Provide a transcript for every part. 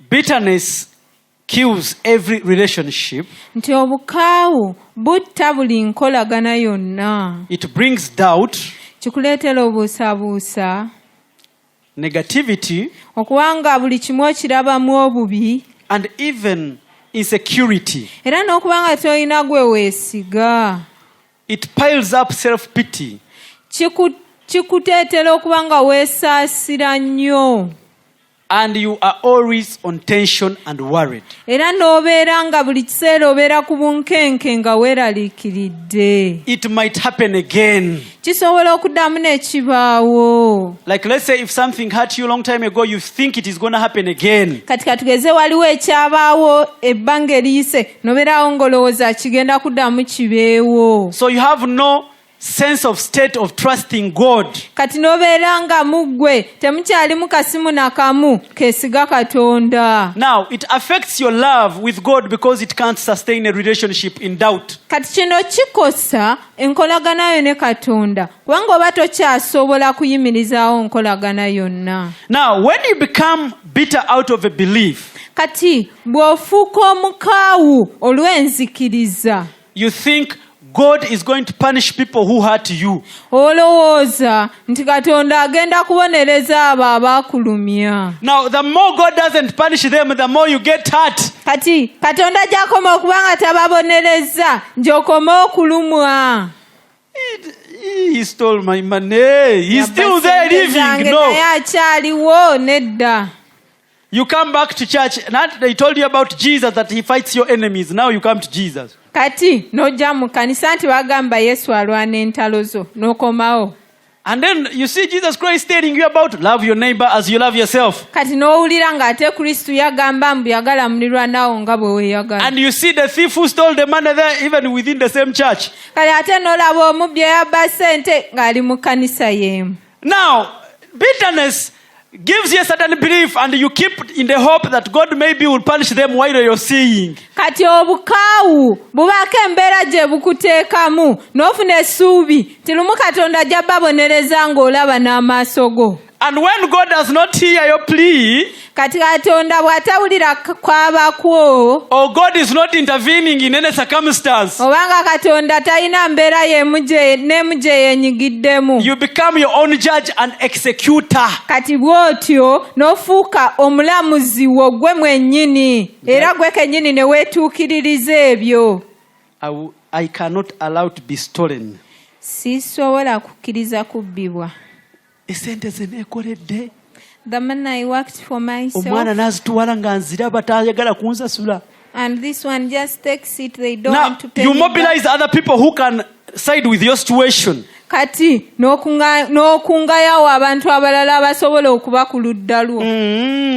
bitterness kills every relationship. Nti obukaawu butta buli nkolagana yonna. It brings doubt, kikuleetera obuusabuusa, negativity, okubanga buli kimu okirabamu obubi, and even insecurity. Era n'okubanga tolina gwe weesiga. It piles up self-pity. Kikuteetera okubanga weesaasira nnyo. And you are always on tension and worried. Era n'obeera nga buli kiseera obeera ku bunkenke nga weeraliikiridde. It might happen again. Kisobola okuddamu n'ekibaawo. Like let's say if something hurt you a long time ago, you think it is going to happen again. Kati katugeze waliwo ekyabaawo ebbanga eriyise n'obeerawo ng'olowooza kigenda kuddamu kibeewo. So you have no sense of state of trusting God. Kati n'obeera nga muggwe temukyalimu kasimu nakamu keesiga Katonda. Now it affects your love with God because it can't sustain a relationship in doubt. Kati kino kikosa enkolagana yo ne Katonda kubanga oba tokyasobola kuyimirizaawo nkolagana yonna. Now when you become bitter out of a belief, kati bw'ofuuka omukaawu olw'enzikiriza, you think God is going to punish people who hurt you. Olowooza nti Katonda agenda kubonereza abo abaakulumya. Now the more God doesn't punish them, the more you get hurt. Kati Katonda gy'akoma okubanga tababonereza gy'okoma okulumwa. He stole my money. He's still there living. No. Naye akyaliwo nedda. You come back to church and they told you about Jesus, that he fights your enemies. Now you come to Jesus. Kati n'ojja mu kanisa nti bagamba Yesu alwana entalo zo n'okomawo. And then you see Jesus Christ telling you about love your neighbor as you love yourself. Kati n'owulira ng'ate Kristo yagamba mbu yagala mulirwanaawo nga bwe weeyagala. And you see the thief who stole the money there even within the same church. Kati ate n'olaba omubbi eyabba ssente ng'ali mu kanisa y'emu. Now, bitterness gives you a certain belief and you keep in the hope that God maybe will punish them while you're seeing. Kati obukaawu bubaako embeera gye bukuteekamu n'ofuna essuubi ti lumu Katonda gy'ababonereza ng'olaba n'amaaso go. And when God does not hear your plea, kati Katonda bw'atawulira kwaba kwo, or God is not intervening in any circumstance, obanga Katonda talina mbeera n'emu gye yeenyigiddemu, you become your own judge and executor. Kati bw'otyo n'ofuuka omulamuzi wo gwe mwennyini, era gwe kennyini ne weetuukiririza ebyo. I cannot allow to be stolen. Sisobola kukkiriza kubbibwa. The man I worked for myself. And this one just takes it, they don't want to pay. You mobilize other people who can side with your situation. Kati n'okungayawo abantu abalala abasobola okuba ku ludda lwo.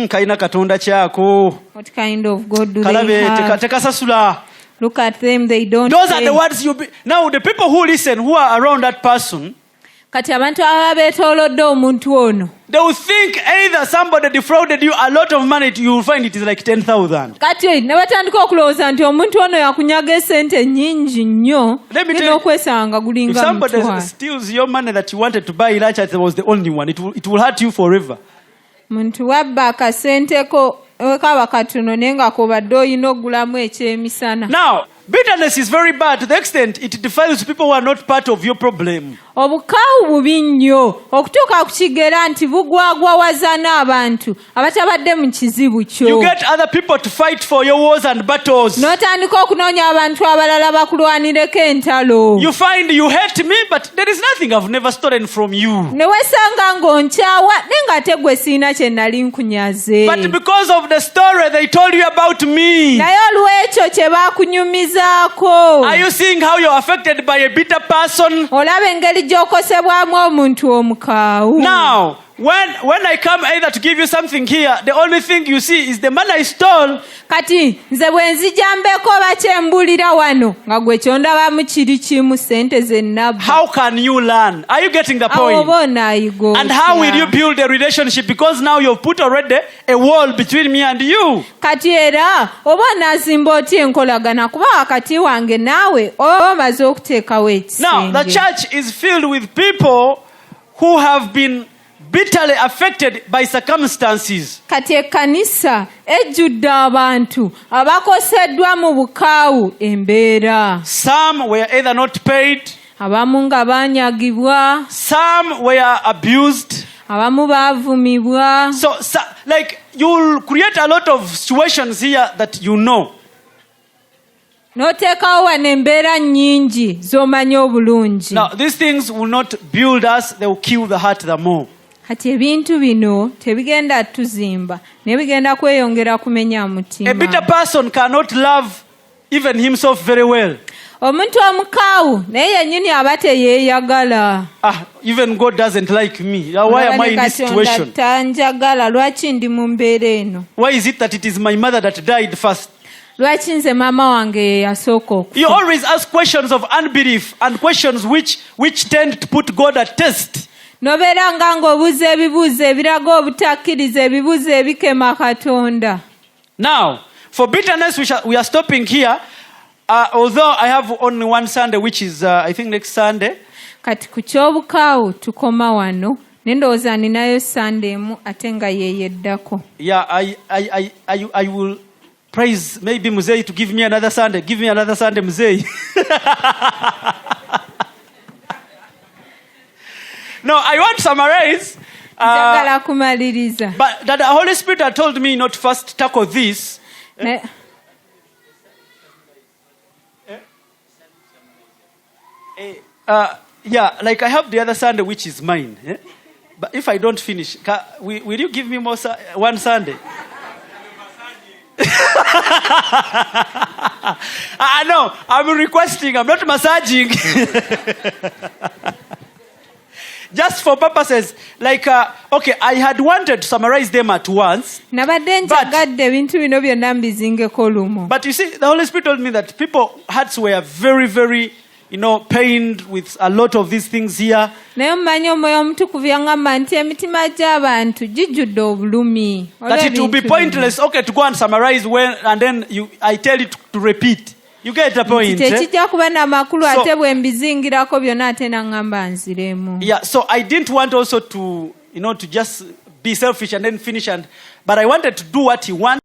Kalina Katonda kyako. What kind of God do they have? Tekasasula. Look at them, they don't Those pay. are the words now the people who listen, who are around that person, kati abantu abeetoolodde omuntu ono, they will think either somebody defrauded you a lot of money, you will find it is like 10,000. Kati ne batandika okulowooza nti omuntu ono yakunyaga esente nnyingi nnyo n'okwesanga gulinga if somebody mutwalo. steals your money that you wanted to buy lunch, it was the only one, it will hurt you forever. Muntu wabba akasenteko wekaba katono naye nga kobadde oyina ogulamu ekyemisana. Now, bitterness is very bad to the extent it defiles people who are not part of your problem. Obukaawu bubi nnyo okutuuka ku kigera nti bugwagwawaza n'abantu abatabadde mu kizibu kyo. You get other people to fight for your wars and battles. N'otandika okunoonya abantu abalala bakulwanireko entalo. You find you hate me, but there is nothing I've never stolen from you. Ne weesanga ng'onkyawa naye ng'ate gwe siina kye nali nkunyaze. But because of the story they told you about me, naye olw'ekyo kye baakunyumizaako. are you seeing how you're affected by a bitter person? Olaba engeri gy'okosebwamu omuntu omukaawu. Now, when I come either to give you something here, the only thing you see is the money I stole. Kati nze bwe nzijambeko oba kyembulira wano nga gwe kyondabamu kiri kimu sente ze nnabba. How can you learn? Are you getting the point? Oba onaayiga And how will you build a relationship? Because now you've put already a wall between me and you. Kati era oba onaazimba otya enkolagana kuba wakati wange naawe oba omaze okuteekawo ekisenge. Now, the church is filled with people who have been bitterly affected by circumstances. Kati ekkanisa ejjudde abantu abakoseddwa mu bukaawu embeera. Some were either not paid. Abamu nga baanyagibwa. Some were abused. Abamu baavumibwa. So like you'll create a lot of situations here that you know. N'oteekawo wano embeera nnyingi z'omanyi obulungi. Now these things will not build us, they will kill the heart the more. Kati ebintu bino tebigenda tuzimba naye bigenda kweyongera kumenya mutima. A bitter person cannot love even himself very well. Omuntu omukaawu naye yennyini aba teyeeyagala. Even God doesn't like me. Why am I in this situation? Tanjagala, lwaki ndi mu mbeera eno? Why is it that it is my mother that died first? Lwaki nze maama wange ye yasooka okufa? You always ask questions of unbelief and questions which tend to put God at test. Nobeera ng'obuuza ebibuuzo ebiraga obutakkiriza, ebibuuzo ebikema Katonda. Now, for bitterness, we are stopping here. Although I have only one Sunday, which is I think next Sunday. Kati ku ky'obukaawu tukoma wano. Nendowooza ninayo Sunday emu ate nga yeeyeddako. Yeah, I will praise maybe Muzei to give me another Sunday. Give me another Sunday, Muzei. No, I want to summarize. But that the Holy Spirit had told me not to first tackle this. Yeah, like I have the other Sunday, which is mine. Eh? But if I don't finish, will you give me more one Sunday? No, I'm requesting. I'm not massaging. Just for purposes, like, okay, I had wanted to summarize them at once. But you see, the Holy Spirit told me that people's hearts were very, very, pained with a lot of these things here. That it will be pointless, okay, to go and summarize and then I tell you to repeat. You get the point. Yeah, so I didn't want also to, to just be selfish and then finish, but I wanted to do what he wanted.